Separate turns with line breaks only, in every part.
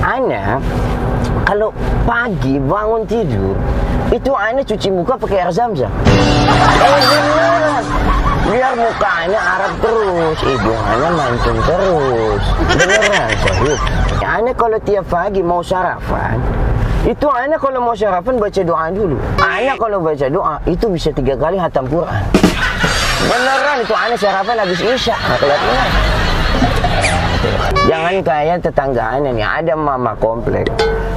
Ana kalau pagi bangun tidur itu Ana cuci muka pakai air zam-zam. Beneran. Biar mukanya Arab terus, hidungannya mancung terus. Beneran, serius. Ana kalau tiap pagi mau sarapan, itu Ana kalau mau sarapan baca doa dulu. Ana kalau baca doa itu bisa 3 kali hatam Quran. Beneran itu Ana sarapan habis Isya. Kelihatan. Jangan kayak tetangga Ana nih, ada mama komplek.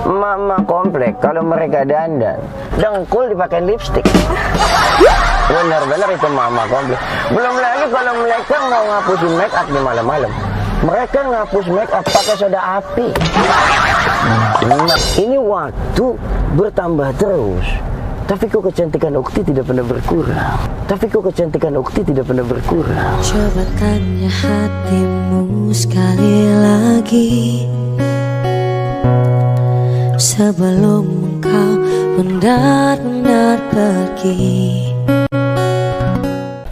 Mama komplek kalau mereka dandan, dengkul dipakai lipstik. Benar-benar itu mama komplek. Belum lagi kalau mereka mau ngapusin make up di malam-malam, mereka ngapus make up pakai soda api. Nah, ini waktu bertambah terus. Tapi kok kecantikan Ukti tidak pernah berkurang. Tapi kok kecantikan Ukti tidak pernah berkurang.
Coba tanya hatimu sekali lagi, sebelum engkau benar-benar pergi.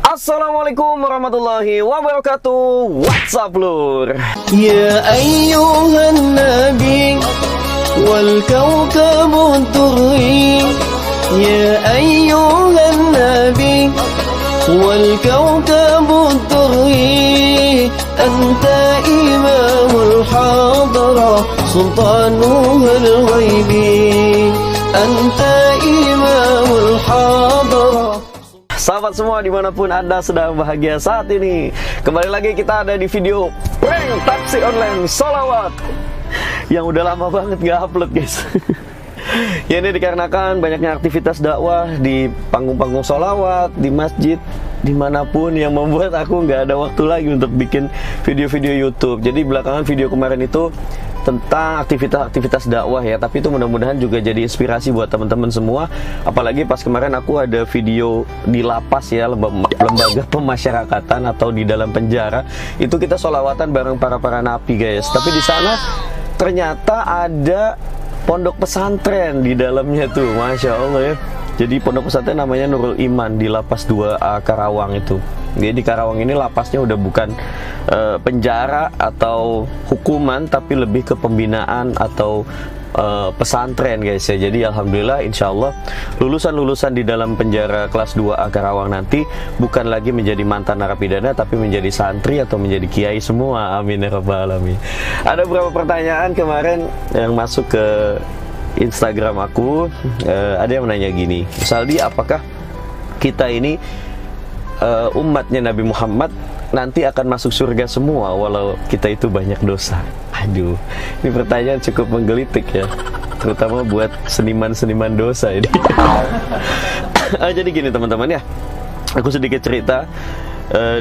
Assalamualaikum warahmatullahi wabarakatuh. What's up lur?
Ya ayyuhan nabi wal kawkabu turri. Ya ayyuhan nabi wal kawkabu turri. Anta imamul hadra sultanuhul ghaibi. Anta imamul hadra.
Sahabat semua dimanapun Anda sedang bahagia saat ini, kembali lagi kita ada di video prank taksi online sholawat yang udah lama banget gak upload guys. Ya ini dikarenakan banyaknya aktivitas dakwah di panggung-panggung sholawat, di masjid, dimanapun, yang membuat aku nggak ada waktu lagi untuk bikin video-video YouTube. Jadi belakangan video kemarin itu tentang aktivitas dakwah ya, tapi itu mudah-mudahan juga jadi inspirasi buat teman-teman semua. Apalagi pas kemarin aku ada video di lapas ya, lembaga pemasyarakatan atau di dalam penjara, itu kita sholawatan bareng para napi guys. Tapi di sana ternyata ada pondok pesantren di dalamnya tuh, Masya Allah ya. Jadi pondok pesantren namanya Nurul Iman di Lapas 2A Karawang itu. Jadi di Karawang ini lapasnya udah bukan penjara atau hukuman, tapi lebih ke pembinaan atau pesantren guys ya. Jadi alhamdulillah insyaallah lulusan-lulusan di dalam penjara kelas 2A Karawang nanti bukan lagi menjadi mantan narapidana, tapi menjadi santri atau menjadi kiai semua. Amin ya rabbal alamin. Ada beberapa pertanyaan kemarin yang masuk ke Instagram aku. Ada yang menanya gini, Saldi, apakah kita ini umatnya Nabi Muhammad nanti akan masuk surga semua walau kita itu banyak dosa? Aduh, ini pertanyaan cukup menggelitik ya, terutama buat seniman-seniman dosa ini. Jadi gini teman-teman ya, aku sedikit cerita.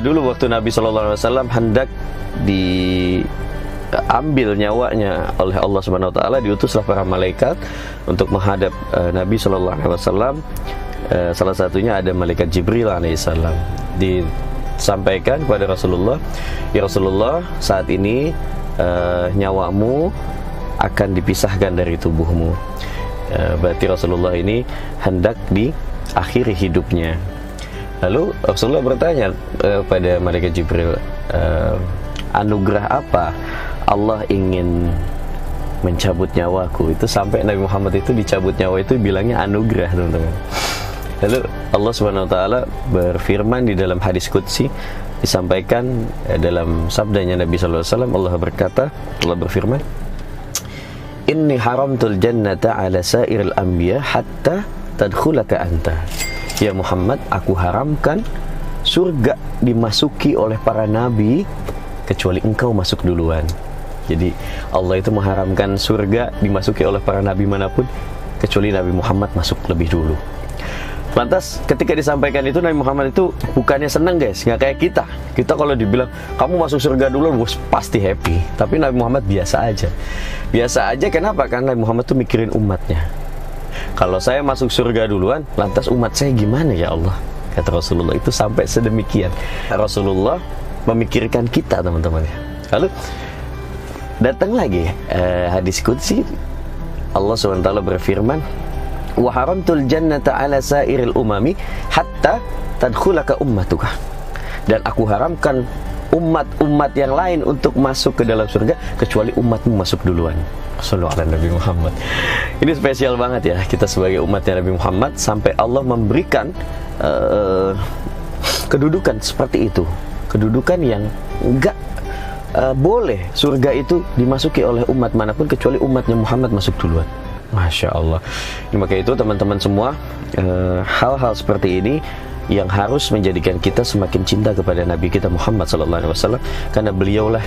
Dulu waktu Nabi SAW hendak diambil nyawanya oleh Allah Subhanahu Wa Taala, diutuslah para malaikat untuk menghadap Nabi SAW. Salah satunya ada malaikat Jibril alaihissalam. Disampaikan kepada Rasulullah, ya Rasulullah, saat ini nyawamu akan dipisahkan dari tubuhmu. Berarti Rasulullah ini hendak diakhiri hidupnya. Lalu Rasulullah bertanya pada malaikat Jibril, anugerah apa Allah ingin mencabut nyawaku? Itu sampai Nabi Muhammad itu dicabut nyawa itu bilangnya anugerah, teman-teman. Lalu Allah Subhanahu Wa Taala berfirman di dalam hadis qudsi, disampaikan dalam sabdanya Nabi Sallallahu Alaihi Wasallam. Allah berkata, Allah berfirman, Inni haramtul jannata ala sairil anbiya hatta tadkhulaka anta. Ya Muhammad, aku haramkan surga dimasuki oleh para nabi kecuali engkau masuk duluan. Jadi Allah itu mengharamkan surga dimasuki oleh para nabi manapun kecuali Nabi Muhammad masuk lebih dulu. Lantas ketika disampaikan itu, Nabi Muhammad itu bukannya senang guys, nggak kayak kita. Kita kalau dibilang kamu masuk surga dulu, bos pasti happy. Tapi Nabi Muhammad biasa aja. Biasa aja kenapa? Karena Nabi Muhammad tuh mikirin umatnya. Kalau saya masuk surga duluan, lantas umat saya gimana ya Allah? Kata Rasulullah itu sampai sedemikian. Rasulullah memikirkan kita teman-teman. Lalu datang lagi hadis qudsi, Allah SWT berfirman, wa haramtul jannata ala sairil umami hatta tadkhulaka ummatuka. Dan aku haramkan umat-umat yang lain untuk masuk ke dalam surga kecuali umatmu masuk duluan. Sallallahu alaihi Nabi Muhammad. Ini spesial banget ya kita sebagai umatnya Nabi Muhammad sampai Allah memberikan kedudukan seperti itu, kedudukan yang enggak boleh surga itu dimasuki oleh umat manapun kecuali umatnya Muhammad masuk duluan. Masya Allah. Maka itu teman-teman semua, hal-hal seperti ini yang harus menjadikan kita semakin cinta kepada Nabi kita Muhammad SAW, karena beliaulah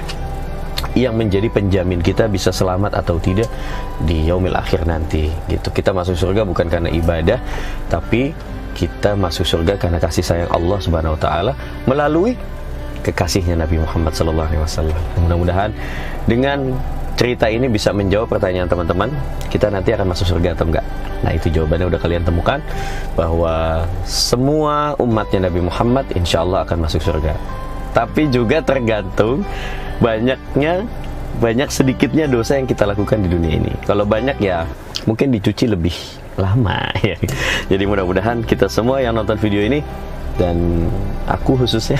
yang menjadi penjamin kita bisa selamat atau tidak di yaumil akhir nanti gitu. Kita masuk surga bukan karena ibadah, tapi kita masuk surga karena kasih sayang Allah Subhanahu wa taala melalui kekasihnya Nabi Muhammad SAW. Mudah-mudahan dengan cerita ini bisa menjawab pertanyaan teman-teman, kita nanti akan masuk surga atau enggak. Nah, itu jawabannya udah kalian temukan, bahwa semua umatnya Nabi Muhammad insya Allah akan masuk surga. Tapi juga tergantung banyak sedikitnya dosa yang kita lakukan di dunia ini. Kalau banyak ya mungkin dicuci lebih lama ya. Jadi mudah-mudahan kita semua yang nonton video ini, dan aku khususnya,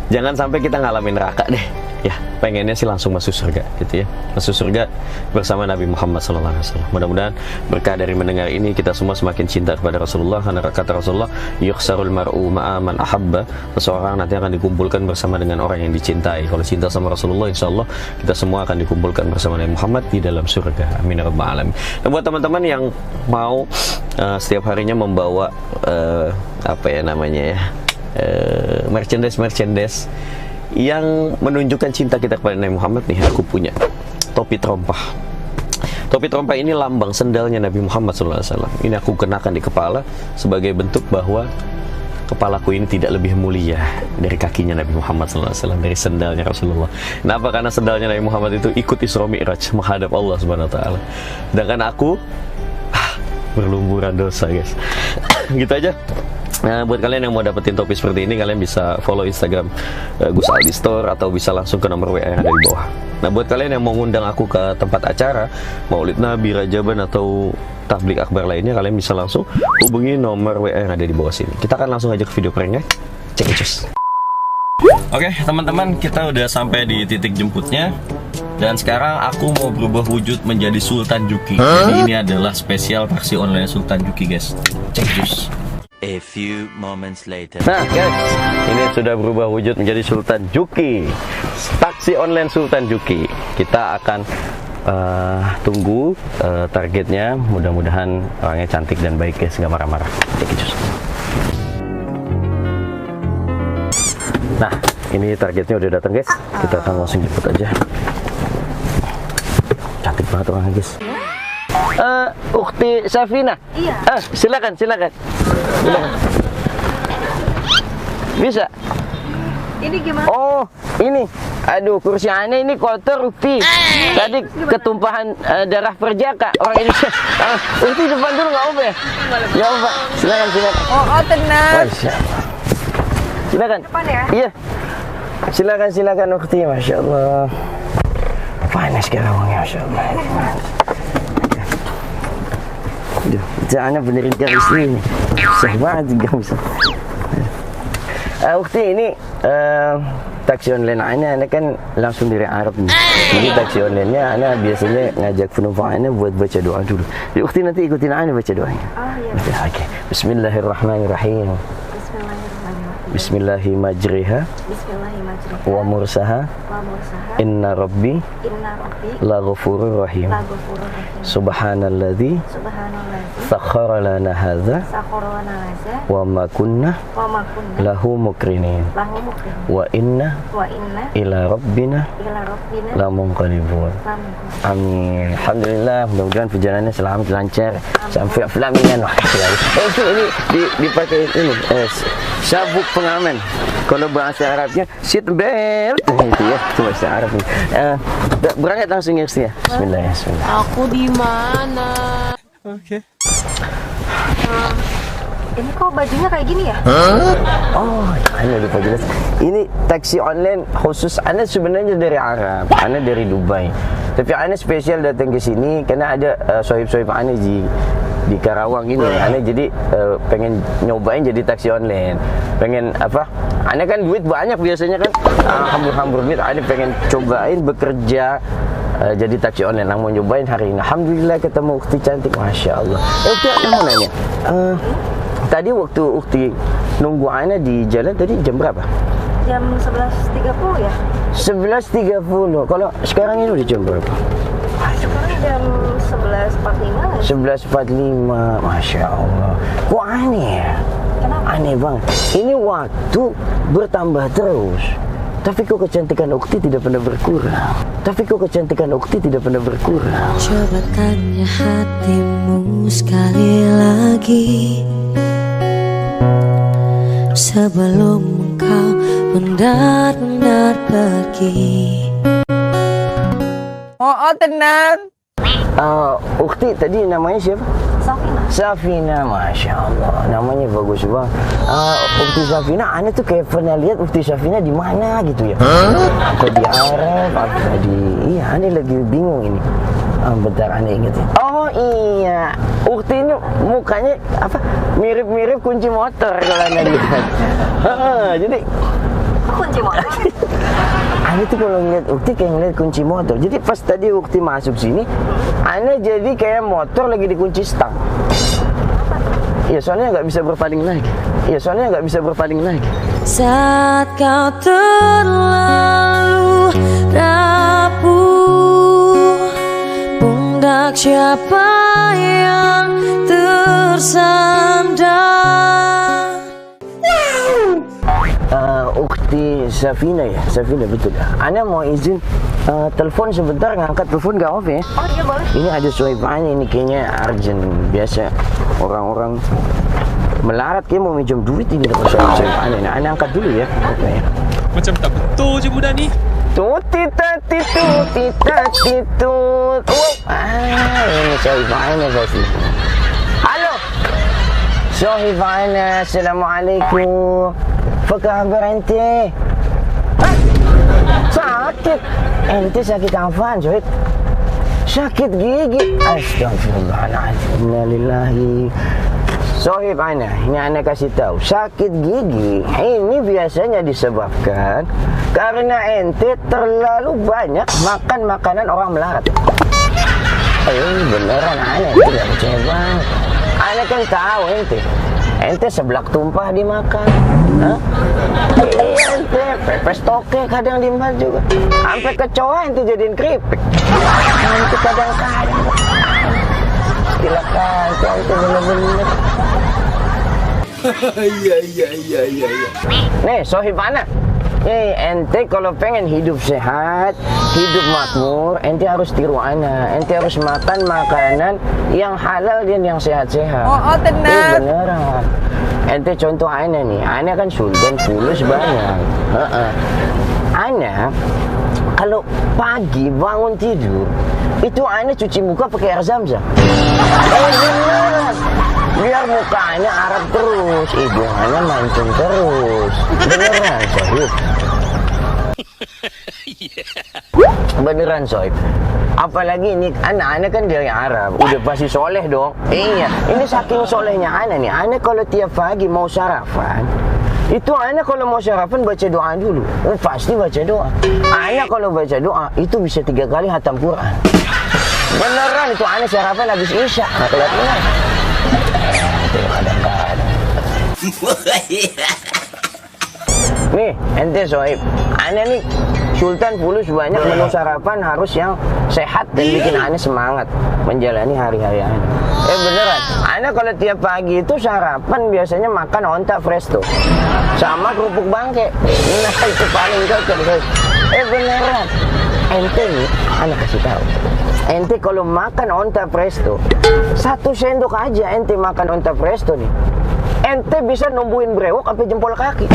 jangan sampai kita ngalamin neraka deh. Ya, pengennya sih langsung masuk surga gitu ya. Masuk surga bersama Nabi Muhammad SAW. Mudah-mudahan berkah dari mendengar ini kita semua semakin cinta kepada Rasulullah, karena kata Rasulullah, yukhsarul mar'u ma'a man ahabba. Seseorang nanti akan dikumpulkan bersama dengan orang yang dicintai. Kalau cinta sama Rasulullah, insya Allah kita semua akan dikumpulkan bersama Nabi Muhammad di dalam surga. Amin ya rabbal alamin. Dan buat teman-teman yang mau setiap harinya membawa merchandise yang menunjukkan cinta kita kepada Nabi Muhammad nih, aku punya topi terompah. Topi terompah ini lambang sendalnya Nabi Muhammad SAW. Ini aku kenakan di kepala sebagai bentuk bahwa kepalaku ini tidak lebih mulia dari kakinya Nabi Muhammad SAW, dari sendalnya Rasulullah. Kenapa? Karena sendalnya Nabi Muhammad itu ikut Isra Mi'raj menghadap Allah Subhanahu wa taala. Sedangkan aku berlumuran dosa, guys. Gitu aja. Nah, buat kalian yang mau dapetin topi seperti ini, kalian bisa follow Instagram Gus Aldi Store, atau bisa langsung ke nomor WA yang ada di bawah. Nah, buat kalian yang mau ngundang aku ke tempat acara Maulid Nabi, Rajaban, atau tablik akbar lainnya, kalian bisa langsung hubungi nomor WA yang ada di bawah sini. Kita akan langsung aja ke video pranknya. Cek it, cus. Oke, teman-teman, kita udah sampai di titik jemputnya. Dan sekarang aku mau berubah wujud menjadi Sultan Juki. Jadi ini adalah spesial taksi online Sultan Juki, guys. Cek it, cus.
A few moments later.
Nah, guys, ini sudah berubah wujud menjadi Sultan Juki, taksi online Sultan Juki. Kita akan tunggu targetnya. Mudah-mudahan orangnya cantik dan baik, guys, nggak marah-marah. Nah, ini targetnya udah datang, guys. Kita akan langsung jemput aja. Cantik banget orangnya, guys. Ukhti Safina.
Iya.
Silakan. Bisa.
Ini gimana?
Oh, ini. Aduh, kursi aneh ini kotor, Ukti. Tadi ketumpahan darah perjaka orang Indonesia. Ukti depan dulu, nggak apa ya? Ya apa? Silakan.
Oh, tenang.
Oh, silakan.
Depan ya?
Iya. Silakan Ukti. Masya Allah. Panas karawangnya, Masya Allah. Aduh, jangan benerin garis ini. Susah banget bisa. Ukti, ini taksi online Ana kan langsung dari Arab nih. Jadi taksi online-nya Ana biasanya ngajak penumpang Ana buat baca doa dulu. Jadi Ukti nanti ikutin Ana baca doanya.
Oh iya.
Oke. Bismillahirrahmanirrahim. Bismillahirrahmanirrahim. Wa mursaha. Inna rabbi la ghafurur rahim. Subhanalladzi sakhkhara lana hadza wa ma kunna lahu mukrinin wa inna ila rabbina lamunqalibun. Amin. Alhamdulillah, mudah-mudahan perjalanannya selamat lancar sampai pelaminan. Itu ini dipakai ini sabuk pengaman. Kalau bahasa Arabnya seat belt. Itu ya, itu bahasa Arab. Berangkat langsung ya, Bismillah. Bismillah.
Aku di mana?
Oke.
Ini kok bajunya kayak gini ya?
Oh, Ana lupa jelas. Ini taksi online khusus. Ana sebenarnya dari Arab. Ana dari Dubai. Tapi Ana spesial datang ke sini karena ada sohib-sohib Ana di Karawang ini. Ana jadi pengen nyobain jadi taksi online. Pengen Ane kan duit banyak biasanya kan, hambur-hambur duit. Ane pengen cobain bekerja jadi taksi online. Nang mau nyobain hari ini. Alhamdulillah ketemu ukti cantik, masya Allah. Ukti, mau nanya, tadi waktu ukti nunggu Ane di jalan tadi jam berapa?
Jam 11.30 ya?
11.30. Kalau sekarang ini udah jam berapa?
Sekarang jam 11.45 lah.
11.45, masya Allah. Kok aneh ya?
Kenapa?
Aneh banget. Ini waktu bertambah terus. Tapi kok kecantikan Ukti tidak pernah berkurang. Tapi kok kecantikan Ukti tidak pernah berkurang.
Coba tanya hatimu sekali lagi, sebelum engkau benar-benar pergi.
Oh, tenang.
Ukti tadi namanya siapa?
Safina.
Safina, masya Allah, namanya bagus banget. Ukti Safina, Ane tuh kayak pernah lihat Ukti Safina di mana gitu ya? Apa di Arab? Apa di? Iya, Ane lagi bingung ini. Bentar, Ane inget ya. Oh iya, Ukti ini mukanya apa? Mirip-mirip kunci motor kalau Ane lihat. Jadi
Kunci motor.
Ane tuh kalau ngeliat Ukti kayak ngeliat kunci motor. Jadi pas tadi Ukti masuk sini, Ane jadi kayak motor lagi dikunci stang. Ya soalnya nggak bisa berpaling lagi. Ya soalnya nggak bisa berpaling lagi.
Saat kau terlalu rapuh, pundak siapa yang tersandar?
Ukti Safina ya, Safina betul ya. Ana mau izin telepon sebentar, ngangkat telepon gak off ya?
Oh iya boleh.
Ini ada Sohibanya, ini kayaknya urgent. Biasa orang-orang melarat kayak mau minjem duit ini dapat Sohibanya. Nah, Ana angkat dulu ya. Okay.
Macam tak betul je budak ni.
Tutita titut. Ini Sohibanya pasti. Halo. Sohibanya, assalamualaikum. Apa kabar ente? Hah? Sakit? Ente sakit apaan, Sohib? Sakit gigi? Astagfirullahaladzim. Innalillahi. Sohib Ana, ini Ana kasih tahu, sakit gigi ini biasanya disebabkan karena ente terlalu banyak makan makanan orang melarat. Beneran Ana, itu gak percaya banget. Ana kan tahu ente seblak tumpah dimakan. Hah? Ente pepes toke kadang dimakan juga. Sampai kecoa ente jadiin keripik. Ente kadang-kadang. Silakan, ente bener-bener. Iya. Nih, Sohib Ana. Ente kalau pengen hidup sehat, hidup makmur, ente harus tiru Ana. Ente harus makan makanan yang halal dan yang sehat-sehat.
Oh, tenang.
Beneran. Ente contoh Ana nih, Ana kan sultan fulus banyak. Ana kalau pagi bangun tidur, itu Ana cuci muka pakai air zam-zam. Beneran. Biar mukanya Arab terus, hidungannya mancung terus. Beneran, Sohib. Beneran, Sohib. Apalagi ini anak kan dari Arab, udah pasti soleh dong. Iya, ini saking solehnya Ana nih. Ana kalau tiap pagi mau sarapan, itu Ana kalau mau sarapan baca doa dulu. Pasti baca doa. Ana kalau baca doa itu bisa 3 kali hatam Quran. Beneran itu Ana sarapan habis Isya. Nah, kelihatannya. Kadang-kadang. Nih, ente Sohib. Ana nih sultan fulus banyak, menu sarapan harus yang sehat dan bikin Ana semangat menjalani hari-hari Ana. Beneran, Ana kalau tiap pagi itu sarapan biasanya makan onta presto sama kerupuk bangke. Nah, itu paling cocok. Beneran. Ente nih, Ana kasih tahu. Ente kalau makan onta presto, 1 sendok aja ente makan onta presto nih, ente bisa numbuhin brewok sampai jempol kaki.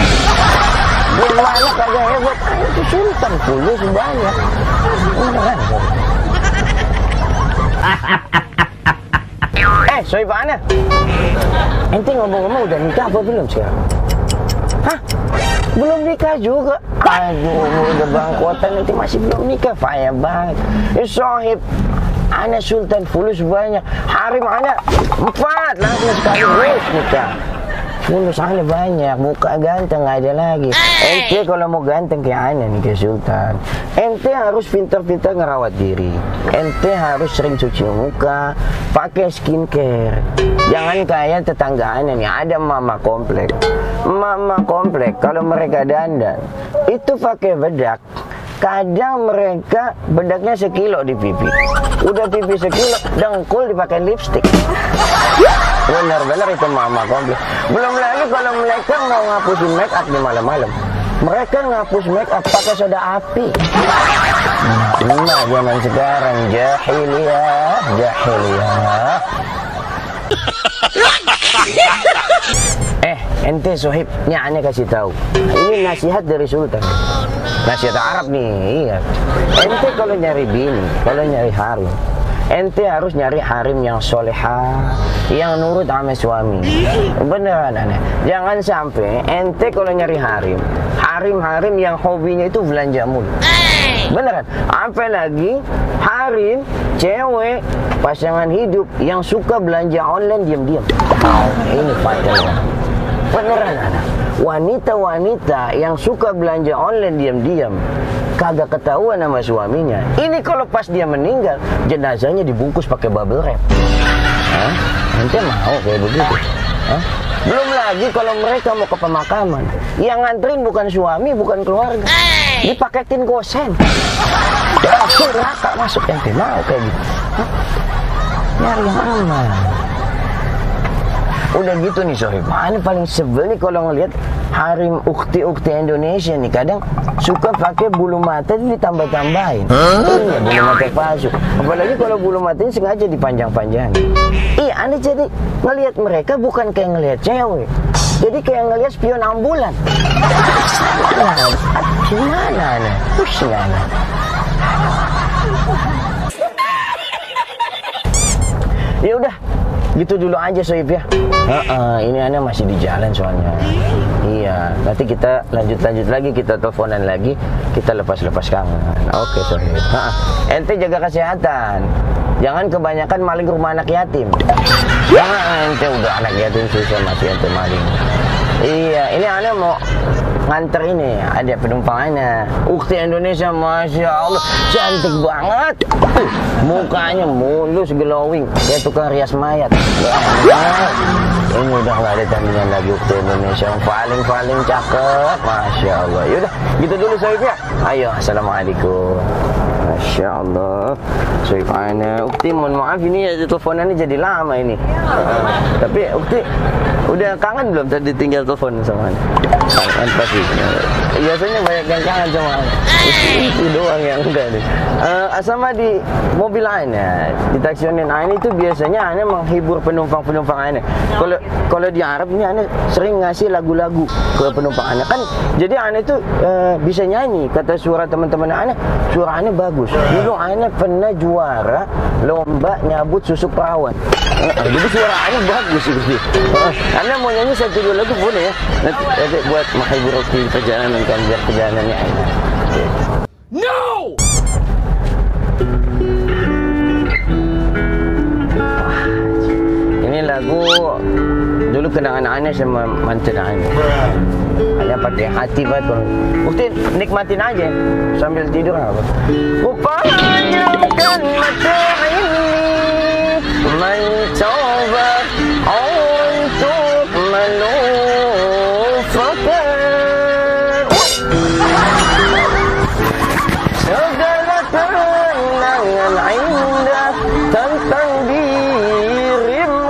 Gimana kagak hebat? Itu sultan fulus banyak. Beneran. Sohib Ana, ente ngomong-ngomong udah nikah apa belum sekarang? Hah? Belum nikah juga? Aduh, udah bangkotan nanti masih belum nikah, payah banget. Sohib Ana sultan fulus banyak, harim Ana 4 langsung sekaligus nikah. Fulus ale banyak, muka ganteng nggak ada lagi. Ente kalau mau ganteng kayak aneh nih, kayak Sultan, ente harus pintar-pintar ngerawat diri. Ente harus sering cuci muka, pakai skincare. Jangan kayak tetangga aneh nih, ada mama komplek. Mama komplek kalau mereka dandan itu pakai bedak. Kadang mereka bedaknya sekilo di pipi. Udah pipi sekilo, dengkul dipakai lipstick. Benar-benar itu mama komplek. Belum lagi kalau mereka mau ngapusin make up di malam-malam, mereka ngapus make up pakai soda api. Nah, zaman sekarang jahiliyah, jahiliyah. Ente Sohib, aneh kasih tahu. Ini nasihat dari Sultan. Nasihat Arab nih, iya. Ente kalau nyari bini, kalau nyari harim, ente harus nyari harim yang soleha, yang nurut sama suami. Beneran aneh. Jangan sampai ente kalau nyari harim, harim yang hobinya itu belanja mulu. Beneran. Apalagi harim cewek pasangan hidup yang suka belanja online diam-diam. Ini fatalnya. Beneran anak. Wanita-wanita yang suka belanja online diam-diam, kagak ketahuan sama suaminya. Ini kalau pas dia meninggal, jenazahnya dibungkus pakai bubble wrap. Hah? Ente mau kayak begitu? Hah? Belum lagi kalau mereka mau ke pemakaman, yang nganterin bukan suami, bukan keluarga, dipaketin gosen. Langsung neraka masuk. Ente mau kayak gitu? Hah? Nyari yang aman. Udah gitu nih Sohib, ini paling sebel nih kalau ngelihat harim ukti-ukti Indonesia nih. Kadang suka pakai bulu mata ditambah-tambahin. Iya, bulu mata palsu. Apalagi kalau bulu mata ini sengaja dipanjang-panjangin. Iya, aneh jadi ngelihat mereka bukan kayak ngelihat cewek, jadi kayak ngelihat spion ambulan. Nah, gimana aneh? Gimana? Ya udah, gitu dulu aja Sohib ya. Ini aneh masih di jalan soalnya. Iya, nanti kita lanjut lagi, kita teleponan lagi, kita lepas kangen. Oke Sohib. Ente jaga kesehatan, jangan kebanyakan maling rumah anak yatim. Jangan, ente udah anak yatim susah masih ente maling. Iya, ini aneh mau nganter ini, ada penumpangnya. Ukti Indonesia, Masya Allah, cantik banget. Mukanya mulus, glowing, kayak tukang rias mayat. Ini udah gak ada tandingan lagi ukti Indonesia, yang paling cakep, Masya Allah. Yaudah, gitu dulu Sohib ya. Ayo, Assalamualaikum. Masya Allah, Sohib ana. Ukti mohon maaf ini ya, teleponannya jadi lama ini. Tapi Ukti udah kangen belum tadi tinggal telepon sama ana? Kangen pasti. Biasanya banyak yang kangen sama ana. Itu doang yang enggak nih. Sama di mobil ana, di taksi online itu biasanya ana menghibur penumpang ana. Kalau di Arab ini ana sering ngasih lagu-lagu ke penumpang ana kan. Jadi ana itu bisa nyanyi. Kata suara teman-teman ana, suara ana bagus. Dulu ana pernah juara lomba nyabut susuk perawan. Jadi suara ana bagus gitu. Ana mau nyanyi 1-2 lagu boleh ya? Nanti buat menghibur di perjalanan kan, biar perjalanannya enak.
No!
Ini lagu dulu kenangan aneh sama mantan aneh. Hanya pakai hati banget. Bukti nikmatin aja sambil tidur apa. Ku panjangkan mata ini mencoba untuk melupakan segala kenangan indah tentang dirimu,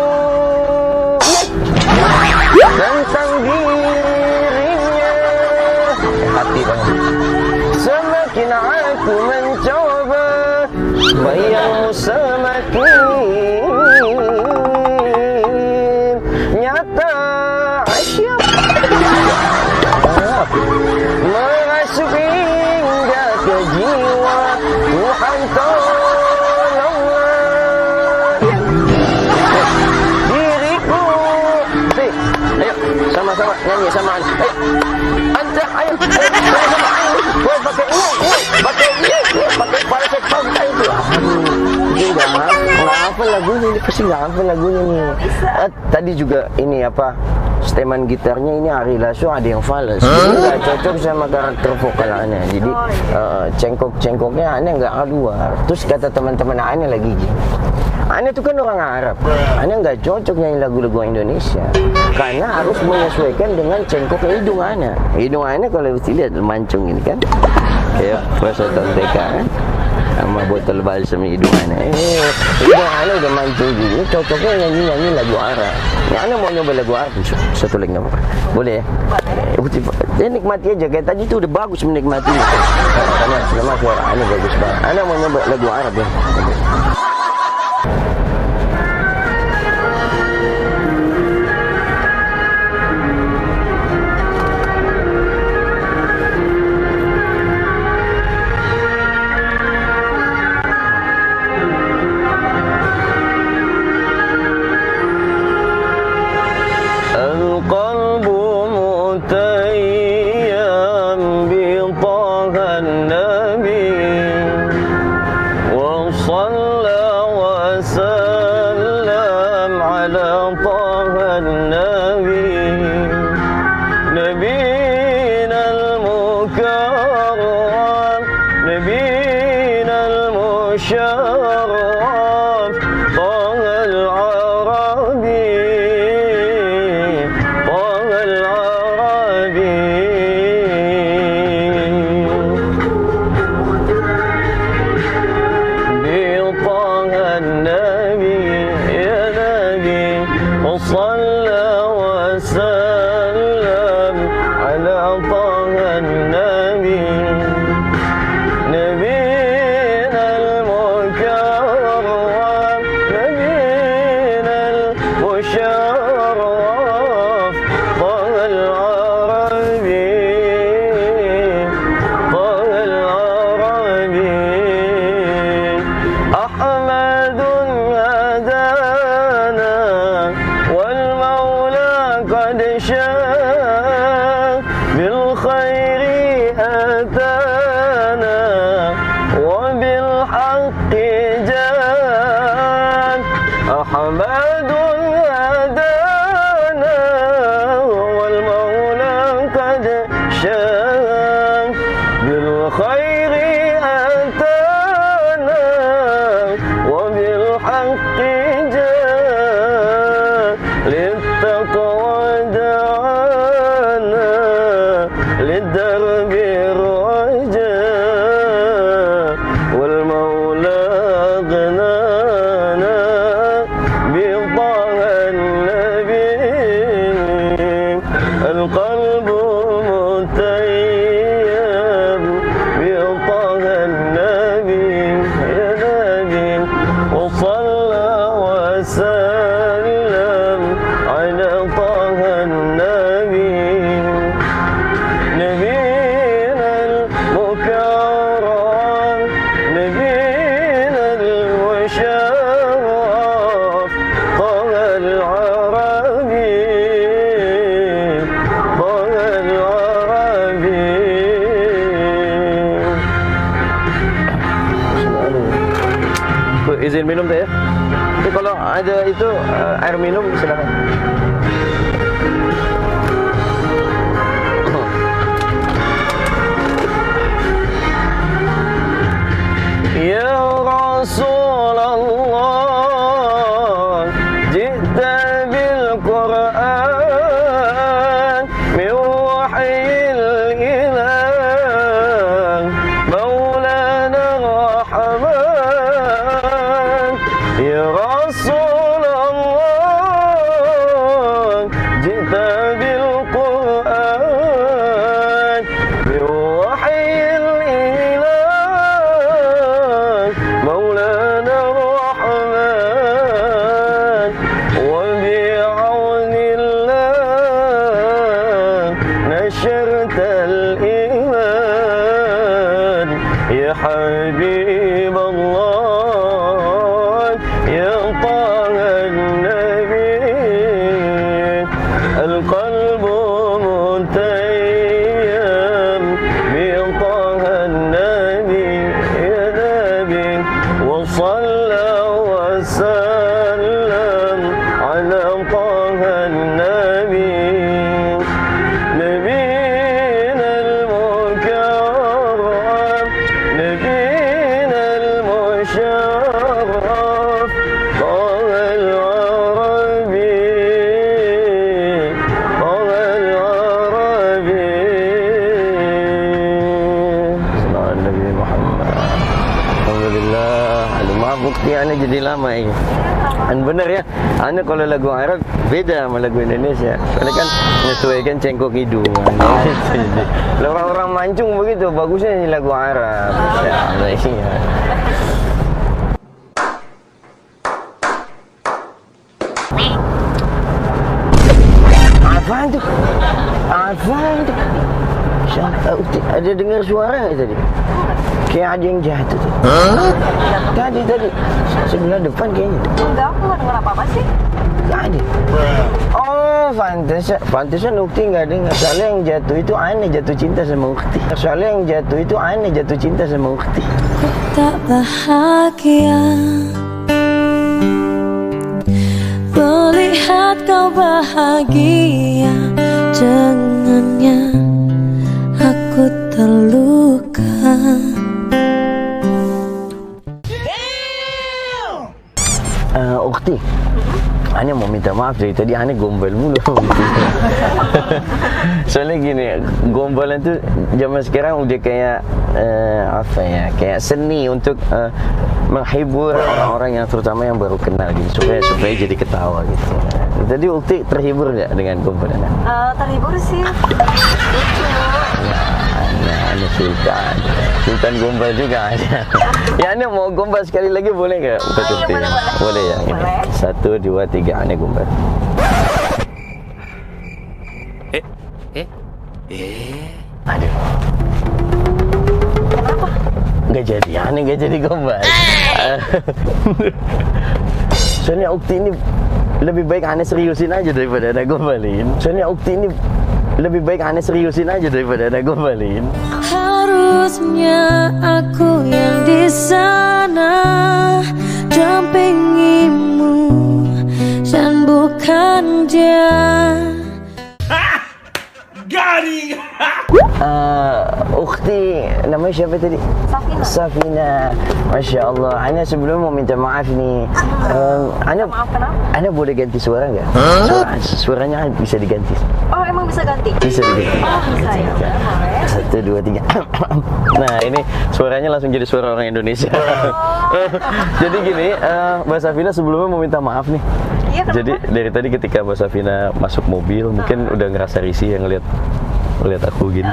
tentang dirinya. Hati banget. Semakin aku mencoba, bayangmu semakin nyata. Asyik merasuk hingga ke jiwa. Tuhan tolonglah diriku. Ayo sama-sama nyanyi sama Anta. Ayo Anta, ayo sama-sama. Woi pakai pakai falset pauta itu. Ini nggak hafal lagunya, ini pasti nggak hafal lagunya nih. Tadi juga ini apa, Steman gitarnya ini Ari Lasso ada yang fals. Jadi nggak cocok sama karakter vokal Ana. Jadi cengkok-cengkoknya Ana nggak keluar. Terus kata teman-teman Ana lagi gini, Ana tuh kan orang Arab, Ana nggak cocok nyanyi lagu-lagu Indonesia karena harus menyesuaikan dengan cengkoknya hidung Ana. Hidung Ana kalau mesti lihat mancung ini kan, kayak peserta TK kan, sama botol balsam hidung Ana. Hidung Ana udah mancung gini, cocoknya nyanyi lagu Arab. Ya Ana mau nyoba lagu Arab, satu lagi nggak apa-apa, boleh ya? Ya nikmati aja, kayak tadi tuh udah bagus menikmati. Karena selama suara Ana bagus banget. Ana mau nyoba lagu Arab ya.
Izin minum teh ya. Jadi kalau ada itu air minum silakan. Ya Rasulullah, jita bil Quran min wahyil ilah maulana rahman. Ya Rasulullah, jita bil Quran min wahyil ilah maulana rahman. Wa bi'awnillah nashartal iman. Ya Habib Allah, ya Taha Nabi, al-qalbu mutayyam bi Taha Nabi, ya Nabi, wa salla wa sallam ala Taha Nabi.
Tapi ane jadi lama ini. An bener ya, ane kalau lagu Arab beda sama lagu Indonesia. Soalnya kan menyesuaikan cengkok hidung. Orang-orang mancung begitu, bagusnya ini lagu Arab. Ya Allah iya. Apaan tuh? Apaan tuh? Ada dengar suara nggak tadi? Kayak ada yang jatuh tuh. Tadi sebelah depan kayaknya.
Enggak, aku nggak dengar apa-apa sih.
Nggak ada. Oh, pantesan Ukti nggak dengar. Soalnya yang jatuh itu aneh jatuh cinta sama Ukti. Soalnya yang jatuh itu aneh jatuh cinta sama Ukti.
Tak bahagia melihat kau bahagia dengannya, aku terluka.
Ukti, Ane mau minta maaf dari tadi Ane gombal mulu. Soalnya gini, gombalan tuh zaman sekarang udah kayak apa ya, kayak seni untuk menghibur orang-orang yang terutama yang baru kenal gitu, supaya jadi ketawa gitu. Jadi Ukti terhibur nggak dengan gombalan?
Terhibur sih.
Ane Sultan gombal juga ada. Ya Ane mau gombal sekali lagi boleh nggak? Boleh ya.
Boleh.
1, 2, 3 Ane gombal. Aduh.
Kenapa?
Nggak jadi, Ane nggak jadi gombal. Soalnya Ukti ini lebih baik Ane seriusin aja daripada Ane gombalin.
Harusnya aku yang di sana dampingimu dan bukan dia.
Ukti, namanya siapa tadi? Safina. Masya Allah. Ane sebelum mau minta maaf nih.
Maaf kenapa?
Ane boleh ganti suara nggak? Suaranya bisa diganti.
Oh, emang bisa ganti?
Bisa diganti.
Oh, bisa ya. Boleh.
1, 2, 3. Nah ini suaranya langsung jadi suara orang Indonesia. Jadi gini, Mbak Safina sebelumnya mau minta maaf nih.
Iya, kenapa?
Jadi dari tadi ketika Mbak Safina masuk mobil, mungkin udah ngerasa risih yang ngeliat aku gini.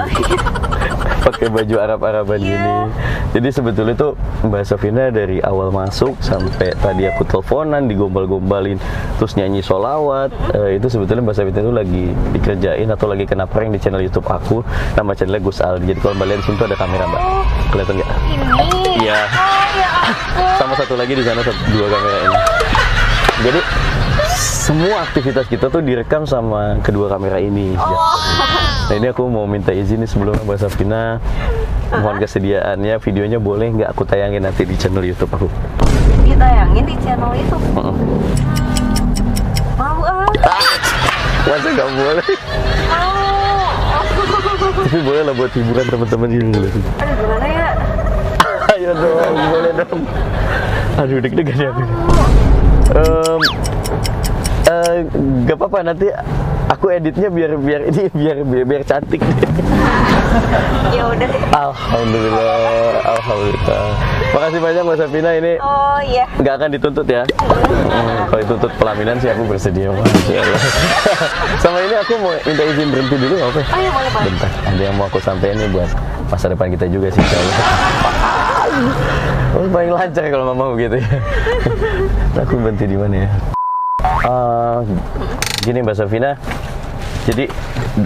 Pakai baju Arab-Araban gini. Jadi sebetulnya tuh Mbak Safina dari awal masuk sampai tadi aku teleponan, digombal-gombalin, terus nyanyi sholawat, itu sebetulnya Mbak Safina itu lagi dikerjain atau lagi kena prank di channel YouTube aku. Nama channelnya Gus Aldi. Jadi kalau Mbak lihat di sini tuh ada kamera, Mbak. Kelihatan nggak?
Ini.
Iya.
Oh, ya ampun.
Sama satu lagi di sana, 2 kamera ini. Jadi semua aktivitas kita tuh direkam sama kedua kamera ini. Nah ini aku mau minta izin nih sebelumnya Mbak Safina, mohon kesediaannya, videonya boleh nggak aku tayangin nanti di channel YouTube aku?
Ditayangin di channel itu. Mau
Masa nggak boleh?
Mau.
Tapi boleh lah buat hiburan teman-teman ini.
Aduh, gimana ya?
Ayo dong, boleh dong. Aduh, deg-degan ya. Gak apa-apa, nanti aku editnya biar cantik.
Ya udah deh.
Alhamdulillah. Makasih banyak Mbak Safina, ini
Oh iya.
nggak akan dituntut ya. Kalau dituntut pelaminan sih aku bersedia. Masya Allah. Sama ini aku mau minta izin berhenti dulu nggak apa?
Oh iya, boleh.
Bentar, ada yang mau aku sampaikan nih buat masa depan kita juga sih insya Allah. Paling lancar kalau mama begitu ya. Aku berhenti di mana ya? Gini Mbak Safina, jadi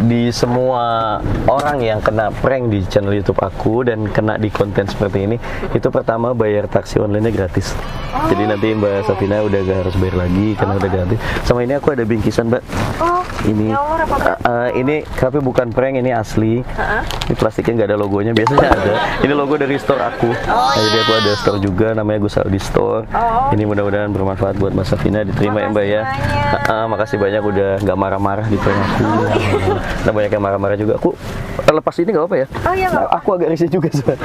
di semua orang yang kena prank di channel YouTube aku dan kena di konten seperti ini, itu pertama bayar taksi online-nya gratis. Jadi nanti Mbak Safina udah gak harus bayar lagi karena udah gratis. Sama ini aku ada bingkisan, Mbak.
Oh,
Ini
ya Allah, apa?
ini tapi bukan prank, ini asli. Ini plastiknya nggak ada logonya, biasanya ada. Ini logo dari store aku. Nah, jadi aku ada store juga, namanya Gus Aldi Store. Ini mudah-mudahan bermanfaat buat Mbak Safina, diterima ya Mbak ya. Makasih banyak udah nggak marah-marah di prank aku. Nah banyak yang marah-marah juga. Aku lepas ini nggak apa ya?
Oh iya, nggak apa-apa.
Aku agak risih juga soalnya.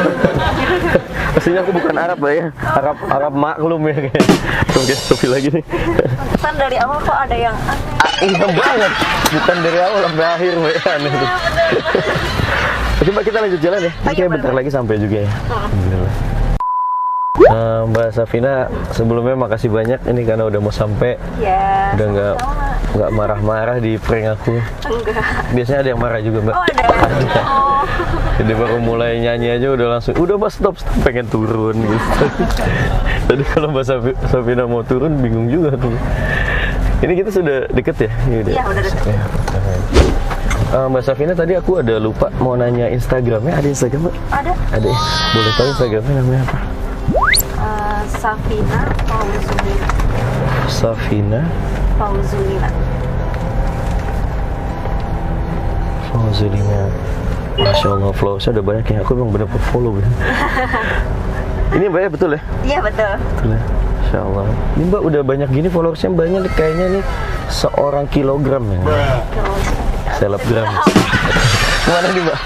Pastinya aku bukan Arab Mbak ya. Arab maklum ya. Oke, Sofi lagi nih.
Pesan dari awal kok ada yang aneh.
Iya banget, bukan dari awal sampai akhir Mbak ya, aneh tuh. Oke Mbak, kita lanjut jalan ya. Oke, bentar lagi sampai juga ya. Alhamdulillah.
Mbak Safina, sebelumnya makasih banyak ini karena udah mau sampai,
Ya.
udah
sama-sama.
nggak marah-marah di prank aku.
Enggak.
Biasanya ada yang marah juga Mbak.
Oh ada. Oh.
Jadi baru mulai nyanyi aja udah langsung, udah Mbak stop, pengen turun gitu. Tadi kalau Mbak Safina mau turun bingung juga tuh. Ini kita sudah deket ya?
Iya udah deket.
Ya. Mbak Safina tadi aku ada lupa mau nanya Instagramnya, ada Instagram Mbak?
Ada.
Ada ya? Boleh tahu Instagramnya namanya apa?
Safina Fauzulina.
Safina
Fauzulina.
Fauzulina. Masya Allah, followersnya udah banyak ya. Aku emang bener follow ya. Ini Mbak ya, betul ya?
Iya betul.
Betul ya? Masya Allah. Ini Mbak udah banyak gini, followersnya banyak nih. Kayaknya nih seorang kilogram ya. Selebgram. Kemana nih Mbak?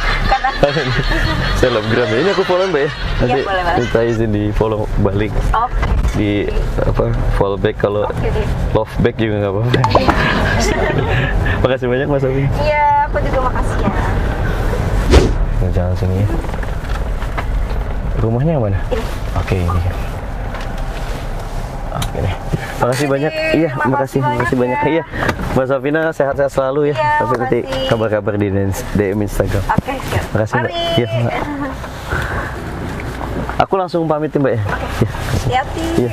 Selebgram ya. Ini aku follow Mbak ya. Nanti
boleh, boleh.
kita izin di follow balik.
Oke.
Di apa? Follow back, kalau
Oke deh.
love back juga nggak apa-apa. Makasih banyak Mas Safi.
Iya, aku juga makasih ya.
Jangan sini ya. Rumahnya yang mana?
Ini.
Oke, ini. Oke deh. Makasih banyak. Iya, makasih banyak. Iya. Mbak Safina sehat-sehat selalu ya.
Iya,
Tapi nanti
makasih.
kabar-kabar di DM Instagram.
Oke, siap.
Makasih Mbak.
Mari.
Iya, Mbak. Aku langsung pamit ya, Mbak ya. Iya.
Hati-hati.
Iya.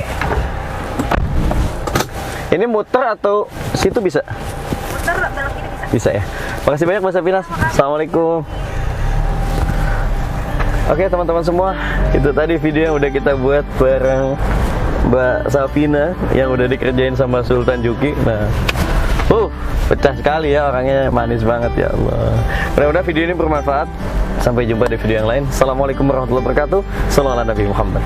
Ini muter atau situ bisa?
Putar belok ini bisa.
Bisa ya. Makasih banyak Mbak Safina. Assalamualaikum. Oke teman-teman semua, itu tadi video yang udah kita buat bareng Mbak Safina yang udah dikerjain sama Sultan Juki. Nah, pecah sekali ya, orangnya manis banget ya Allah. Mudah-mudahan video ini bermanfaat. Sampai jumpa di video yang lain. Assalamualaikum warahmatullahi wabarakatuh. Sallallahu alaihi Nabi Muhammad.